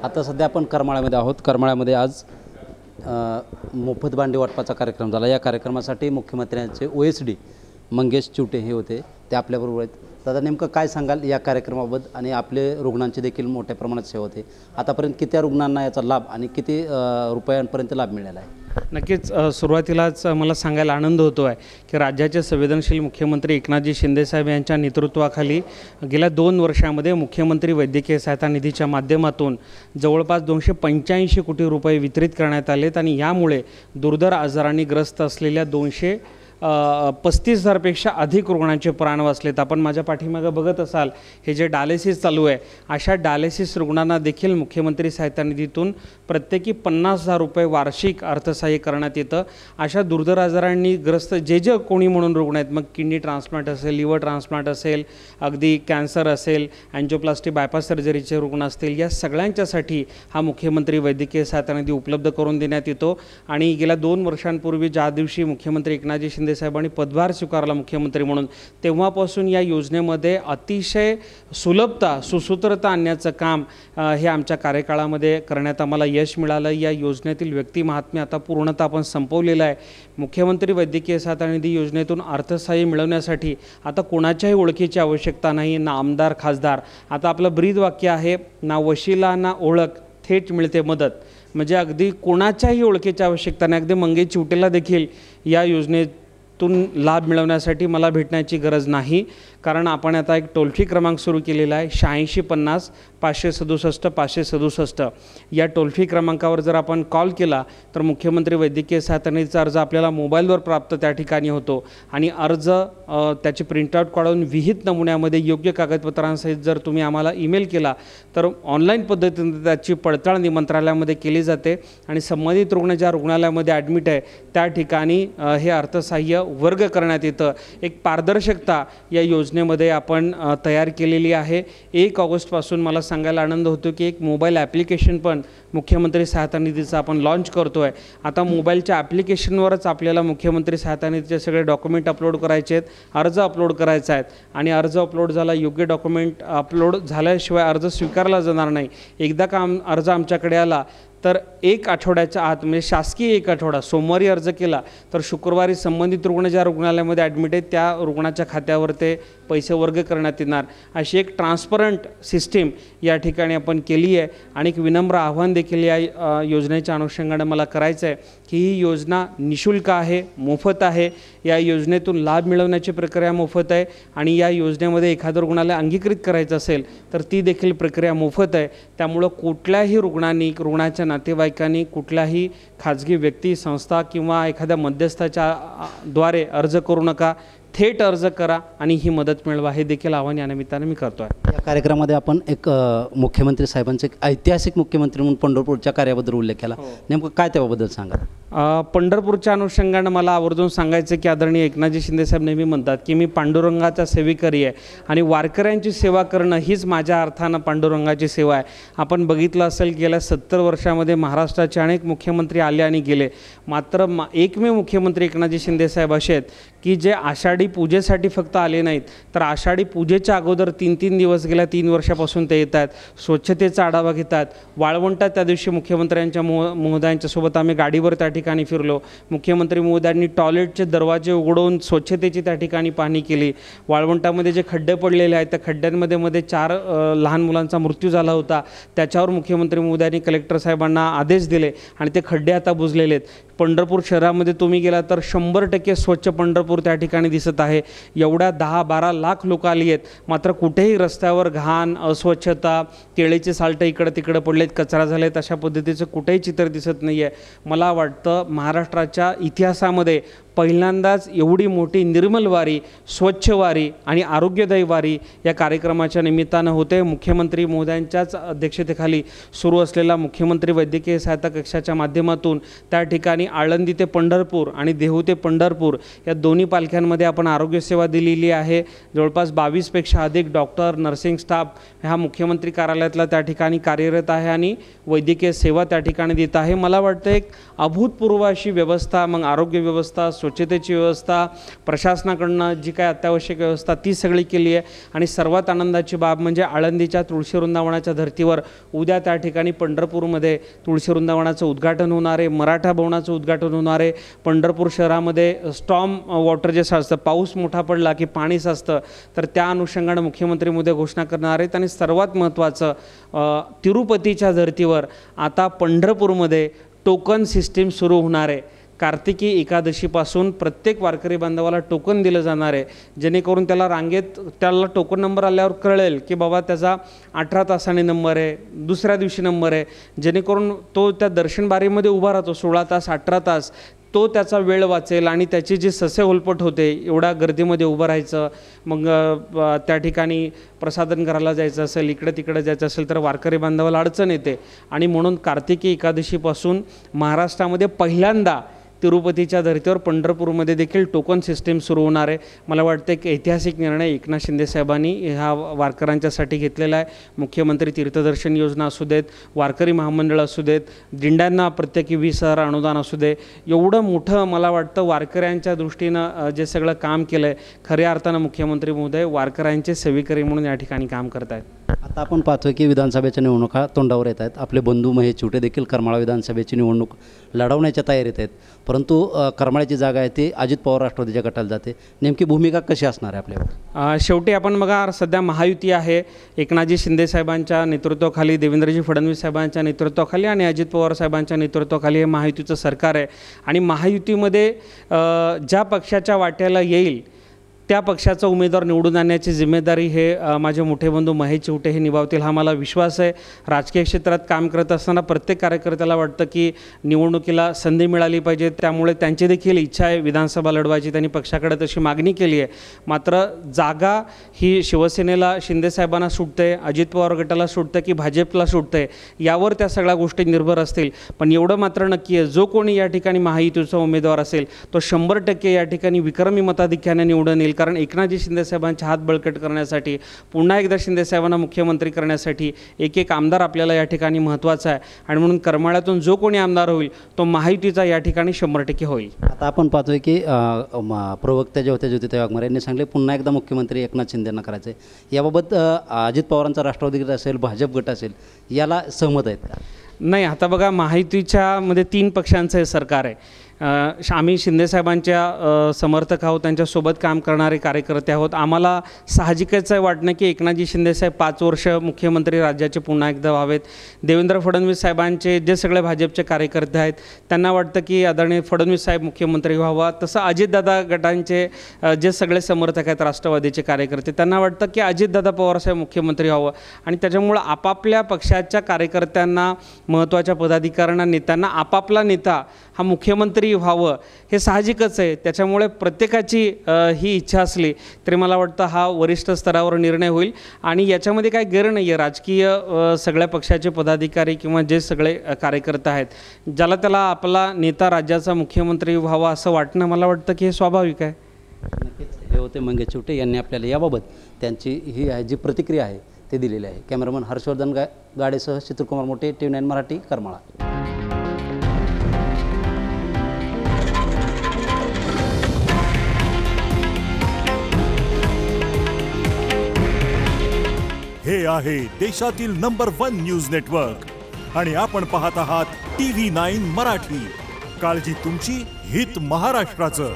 आता सध्या आपण करमाळ्यामध्ये आहोत। करमाळ्यामध्ये आज मोफत भांडी वाटपाचा कार्यक्रम झाला। या कार्यक्रमासाठी मुख्यमंत्र्यांचे OSD मंगेश चिवटे हे होते, ते आपल्याबरोबर आहेत। दादा, नेमकं काय सांगाल या कार्यक्रमाबाबत आणि आपले रुग्णांची देखील मोठ्या प्रमाणात सेवा होते। आतापर्यंत किती रुग्णांना याचा लाभ आणि किती रुपयांपर्यंत लाभ मिळाला आहे? नक्कीच सुरुवातीलाच मला सांगायला आनंद होतो आहे की राज्याचे संवेदनशील मुख्यमंत्री एकनाथजी शिंदेसाहेब यांच्या नेतृत्वाखाली गेल्या 2 वर्षांमध्ये मुख्यमंत्री वैद्यकीय सहायता निधीच्या माध्यमातून जवळपास 285 कोटी रुपये वितरित करण्यात आलेत आणि यामुळे दुर्धर आजारांनी ग्रस्त असलेल्या 235,000पेक्षा अधिक रुग्णांचे प्राण वाचलेत। आपण माझ्या पाठीमागे बघत असाल, हे जे डायलिसिस चालू आहे, अशा डायलिसिस रुग्णांना देखील मुख्यमंत्री सहायता निधीतून प्रत्येकी 50,000 रुपये वार्षिक अर्थसहाय्य करण्यात येतं। अशा दुर्धर आजारांनी ग्रस्त जे कोणी म्हणून रुग्ण आहेत, मग किडनी ट्रान्सप्लांट असेल, लिव्हर ट्रान्सप्लांट असेल, अगदी कॅन्सर असेल, अँजिओप्लास्टी बायपास सर्जरीचे रुग्ण असतील, या सगळ्यांच्यासाठी हा मुख्यमंत्री वैद्यकीय सहायता निधी उपलब्ध करून देण्यात येतो। आणि गेल्या 2 वर्षांपूर्वी ज्या दिवशी मुख्यमंत्री एकनाथजी शिंदेसाहेबांनी पदभार स्वीकारला मुख्यमंत्री म्हणून, तेव्हापासून या योजनेमध्ये अतिशय सुलभता, सुसूत्रता आणण्याचं काम हे आमच्या कार्यकाळामध्ये करण्यात आम्हाला यश मिळालं। या योजनेतील व्यक्तिमहात्म्य आता पूर्णतः आपण संपवलेलं आहे। मुख्यमंत्री वैद्यकीय सहायता निधी योजनेतून अर्थसहाय्य मिळवण्यासाठी आता कोणाच्याही ओळखीची आवश्यकता नाही, ना आमदार खासदार। आता आपलं ब्रीद वाक्य आहे, ना वशिला ना ओळख, थेट मिळते मदत। म्हणजे अगदी कोणाच्याही ओळखीची आवश्यकता नाही। अगदी मंगेश चिवटेला देखील या योजनेतून लाभ मिळवण्यासाठी मला भेटण्याची गरज नाही, कारण आपण आता एक टोल फ्री क्रमांक सुरू केलेला आहे, 8650 567 567। या टोल फ्री क्रमांकावर जर आपण कॉल केला तर मुख्यमंत्री वैद्यकीय सहायता निधीचा अर्ज आपल्याला मोबाईलवर प्राप्त त्या ठिकाणी होतो आणि अर्ज त्याची प्रिंटआउट काढून विहित नमुन्यामध्ये योग्य कागदपत्रांसहित जर तुम्ही आम्हाला ईमेल केला तर ऑनलाईन पद्धतीने त्याची पडताळणी मंत्रालयामध्ये केली जाते आणि संबंधित रुग्ण ज्या रुग्णालयामध्ये ॲडमिट आहे त्या ठिकाणी हे अर्थसहाय्य वर्ग करण्यात येतं। एक पारदर्शकता या योजनेमध्ये आपण तयार केलेली आहे। 1 ऑगस्टपासून मला सांगायला आनंद होतो की एक मोबाईल ॲप्लिकेशन पण मुख्यमंत्री सहायता निधीचं आपण लॉन्च करतो आहे। आता मोबाईलच्या ॲप्लिकेशनवरच आपल्याला मुख्यमंत्री सहायता निधीचे सगळे डॉक्युमेंट अपलोड करायचे आहेत, अर्ज अपलोड करायचा आहेत आणि अर्ज अपलोड झाला, योग्य डॉक्युमेंट अपलोड झाल्याशिवाय अर्ज स्वीकारला जाणार नाही। एकदा का अर्ज आमच्याकडे आला तर 1 आठवड्याच्या आत, म्हणजे शासकीय 1 आठवडा, सोमवारी अर्ज केला तर शुक्रवारी संबंधित रुग्ण ज्या रुग्णालयामध्ये ॲडमिट आहेत त्या रुग्णाच्या खात्यावर ते पैसे वर्ग करण्यात येणार। अशी एक ट्रान्सपरंट सिस्टीम या ठिकाणी आपण केली आहे। आणि एक विनम्र आव्हान देखील या योजनेच्या अनुषंगाने मला करायचं आहे की ही योजना निःशुल्क आहे, मोफत आहे। या योजनेतून लाभ मिळवण्याची प्रक्रिया मोफत आहे आणि या योजनेमध्ये एखादं रुग्णालय अंगीकृत करायचं असेल तर ती देखील प्रक्रिया मोफत आहे। त्यामुळं कुठल्याही रुग्णांनी, रुग्णाच्या नातेवाईकांनी कुठल्याही खाजगी व्यक्ती, संस्था किंवा एखाद्या मध्यस्थाच्या द्वारे अर्ज करू नका, थेट अर्ज करा आणि ही मदत मिळवा, हे देखील आव्हान या निमित्ताने मी करतो आहे। या कार्यक्रमामध्ये आपण एक मुख्यमंत्री साहेबांचे एक ऐतिहासिक मुख्यमंत्री म्हणून पंढरपूरच्या कार्याबद्दल उल्लेख केला, नेमकं काय त्याबद्दल सांगा? पंढरपूरच्या अनुषंगाने मला आवर्जून सांगायचं की आदरणीय एकनाथजी शिंदेसाहेब नेहमी म्हणतात की मी पांडुरंगाचा सेवेकरी आहे आणि वारकऱ्यांची सेवा करणं हीच माझ्या अर्थानं पांडुरंगाची सेवा आहे। आपण बघितलं असेल गेल्या 70 वर्षामध्ये महाराष्ट्राचे अनेक मुख्यमंत्री आले आणि गेले, मात्र एकमेव मुख्यमंत्री एकनाथजी शिंदेसाहेब असे आहेत की जे आषाढी पूजेसाठी फक्त आले नाहीत, तर आषाढी पूजेच्या अगोदर 3 दिवस गेल्या 3 वर्षापासून ते येत आहेत, स्वच्छतेचा आढावा घेतात। वाळवंटात त्या दिवशी मुख्यमंत्र्यांच्या महोदयांच्या सोबत आम्ही गाडीवर त्या ठिकाणी फिरलो। मुख्यमंत्री महोदयांनी टॉयलेटचे दरवाजे उघडून स्वच्छतेची त्या ठिकाणी पाहणी केली। वाळवंटामध्ये जे खड्डे पडलेले आहेत त्या खड्ड्यांमध्ये 4 लहान मुलांचा मृत्यू झाला होता, त्याच्यावर मुख्यमंत्री महोदयांनी कलेक्टर साहेबांना आदेश दिले आणि ते खड्डे आता बुजलेले आहेत। पंढरपूर शहरामध्ये तुम्ही गेला तर 100% स्वच्छ पंढरपूर त्या ठिकाणी दिसत आहे। एवढ्या 10-12 लाख लोक आली आहेत, मात्र कुठेही रस्त्यावर घाण, अस्वच्छता, केळीचे साल्टं इकडं तिकडं पडलेत, कचरा झालेत, अशा पद्धतीचं कुठेही चित्र दिसत नाही आहे। मला वाटतं महाराष्ट्राच्या इतिहासामध्ये पहिल्यांदाच एवढी मोठी निर्मल वारी, स्वच्छ वारी आणि आरोग्यदायी वारी या कार्यक्रमाच्या निमित्तानं होते। मुख्यमंत्री महोदयांच्याच अध्यक्षतेखाली सुरू असलेला मुख्यमंत्री वैद्यकीय सहायता कक्षाच्या माध्यमातून त्या ठिकाणी आळंदी ते पंढरपूर आणि देहू ते पंढरपूर या दोन्ही पालख्यांमध्ये आपण आरोग्यसेवा दिलेली आहे। जवळपास 22पेक्षा अधिक डॉक्टर, नर्सिंग स्टाफ हा मुख्यमंत्री कार्यालयातला त्या ठिकाणी कार्यरत आहे आणि वैद्यकीय सेवा त्या ठिकाणी देत आहे। मला वाटतं एक अभूतपूर्व अशी व्यवस्था, मग आरोग्य व्यवस्था, स्वच्छतेची व्यवस्था, प्रशासनाकडनं जी काय अत्यावश्यक व्यवस्था ती सगळी केली आहे. आणि सर्वात आनंदाची बाब म्हणजे आळंदीच्या तुळशी वृंदावनाच्या धर्तीवर उद्या त्या ठिकाणी पंढरपूरमध्ये तुळशी वृंदावनाचं उद्घाटन होणार आहे, मराठा भवनाचं उद्घाटन होणार आहे. पंढरपूर शहरामध्ये स्टॉर्म वॉटर जे साचतं, पाऊस मोठा पडला की पाणी साचतं, तर त्या अनुषंगानं मुख्यमंत्री मोदी घोषणा करणार आहेत. आणि सर्वात महत्त्वाचं, तिरुपतीच्या धर्तीवर आता पंढरपूरमध्ये टोकन सिस्टीम सुरू होणार आहे. कार्तिकी एकादशीपासून प्रत्येक वारकरी बांधवाला टोकन दिलं जाणार आहे, जेणेकरून त्याला रांगेत त्याला टोकन नंबर आल्यावर कळेल की बाबा त्याचा 18 तासाने नंबर आहे, दुसऱ्या दिवशी नंबर आहे, जेणेकरून तो त्या दर्शन बारीमध्ये उभा राहतो 16 तास 18 तास, तो त्याचा वेळ वाचेल आणि त्याची जी ससे होलपट होते एवढ्या गर्दीमध्ये उभं राहायचं, मग त्या ठिकाणी प्रसादन करायला जायचं असेल, इकडे तिकडे जायचं असेल तर वारकरी बांधवाला अडचण येते. आणि म्हणून कार्तिकी एकादशीपासून महाराष्ट्रामध्ये पहिल्यांदा तिरुपतीच्या धर्तीवर पंढरपूरमध्ये देखील टोकन सिस्टीम सुरू होणार आहे. मला वाटतं एक ऐतिहासिक निर्णय एकनाथ शिंदे साहेबांनी ह्या वारकऱ्यांच्यासाठी घेतलेला आहे. मुख्यमंत्री तीर्थदर्शन योजना असू देत, वारकरी महामंडळ असू देत, दिंड्यांना प्रत्येकी 20,000 अनुदान असू दे, एवढं मोठं मला वाटतं वारकऱ्यांच्या दृष्टीनं जे सगळं काम केलं आहे, खऱ्या अर्थानं मुख्यमंत्री महोदय वारकऱ्यांचे सेविकरी म्हणून या ठिकाणी काम करत आहेत. आता आपण पाहतोय की विधानसभेच्या निवडणुका तोंडावर येत आहेत. आपले बंधू महेश चिवटे देखील करमाळा विधानसभेची निवडणूक लढवण्याच्या तयारीत आहेत, परंतु करमाळ्याची जागा आहे ती अजित पवार राष्ट्रवादीच्या गटाला जाते. नेमकी भूमिका कशी असणार आहे आपल्यावर? शेवटी आपण बघा, सध्या महायुती आहे. एकनाथजी शिंदे साहेबांच्या नेतृत्वाखाली, देवेंद्रजी फडणवीस साहेबांच्या नेतृत्वाखाली आणि अजित पवार साहेबांच्या नेतृत्वाखाली हे महायुतीचं सरकार आहे. आणि महायुतीमध्ये ज्या पक्षाच्या वाट्याला येईल त्या पक्षाचा उमेदवार निवडून आणण्याची जिम्मेदारी हे माझे मोठे बंधू महेश चिवटे हे निभावतील, हा मला विश्वास आहे. राजकीय क्षेत्रात काम करत असताना प्रत्येक कार्यकर्त्याला वाटतं की निवडणुकीला संधी मिळाली पाहिजे, त्यामुळे त्यांची देखील इच्छा आहे विधानसभा लढवायची, त्यांनी पक्षाकडे तशी मागणी केली आहे. मात्र जागा ही शिवसेनेला, शिंदेसाहेबांना सुटते, अजित पवार गटाला सुटतं की भाजपला सुटते, यावर त्या सगळ्या गोष्टी निर्भर असतील. पण एवढं मात्र नक्की आहे, जो कोणी या ठिकाणी महायुतीचा उमेदवार असेल तो 100% या ठिकाणी विक्रमी मताधिक्याने निवडून येईल. कारण एकनाथजी शिंदेसाहेबांचे हात बळकट करण्यासाठी, पुन्हा एकदा शिंदेसाहेबांना मुख्यमंत्री करण्यासाठी एक एक आमदार आपल्याला या ठिकाणी महत्त्वाचा आहे. आणि म्हणून करमाळ्यातून जो कोणी आमदार होईल तो महायुतीचा या ठिकाणी 100% होईल. आता आपण पाहतोय की प्रवक्त्या जे होते ज्योतिताई वाघमारे यांनी सांगले पुन्हा एकदा मुख्यमंत्री एकनाथ शिंदेंना करायचं आहे. याबाबत अजित पवारांचा राष्ट्रवादी गट असेल, भाजप गट असेल, याला सहमत आहेत का? नाही, आता बघा, महायुतीच्यामध्ये 3 पक्षांचं हे सरकार आहे. आम्ही शिंदेसाहेबांच्या समर्थक आहोत, त्यांच्यासोबत काम करणारे कार्यकर्ते आहोत. आम्हाला साहजिकच आहे वाटणं की एकनाथजी शिंदेसाहेब 5 वर्ष मुख्यमंत्री राज्याचे पुन्हा एकदा व्हावेत. देवेंद्र फडणवीस साहेबांचे जे सगळे भाजपचे कार्यकर्ते आहेत त्यांना वाटतं की आदरणीय फडणवीस साहेब मुख्यमंत्री व्हावा. तसं अजितदादा गटांचे जे सगळे समर्थक आहेत राष्ट्रवादीचे कार्यकर्ते, त्यांना वाटतं की अजितदादा पवारसाहेब मुख्यमंत्री व्हावं. आणि त्याच्यामुळं आपापल्या पक्षाच्या कार्यकर्त्यांना, महत्त्वाच्या पदाधिकाऱ्यांना, नेत्यांना आपापला नेता हा मुख्यमंत्री व्हावं हे साहजिकच आहे. त्याच्यामुळे प्रत्येकाची ही इच्छा असली तरी मला वाटतं हा वरिष्ठ स्तरावर निर्णय होईल. आणि याच्यामध्ये काही गैर नाही आहे. राजकीय सगळ्या पक्षाचे पदाधिकारी किंवा जे सगळे कार्यकर्ते आहेत, ज्याला त्याला आपला नेता राज्याचा मुख्यमंत्री व्हावा असं वाटणं मला वाटतं की हे स्वाभाविक आहे. नक्कीच हे होते मंगेश चिवटे यांनी आपल्याला याबाबत त्यांची ही जी प्रतिक्रिया आहे ते दिलेली आहे. कॅमेरामन हर्षवर्धन गाडेसह चित्रकुमार मोटे, TV9 मराठी, करमाळा. हे आहे देशातील नंबर 1 न्यूज नेटवर्क आणि आपण पाहत आहात TV9 मराठी. काळजी तुमची, हित महाराष्ट्राचं.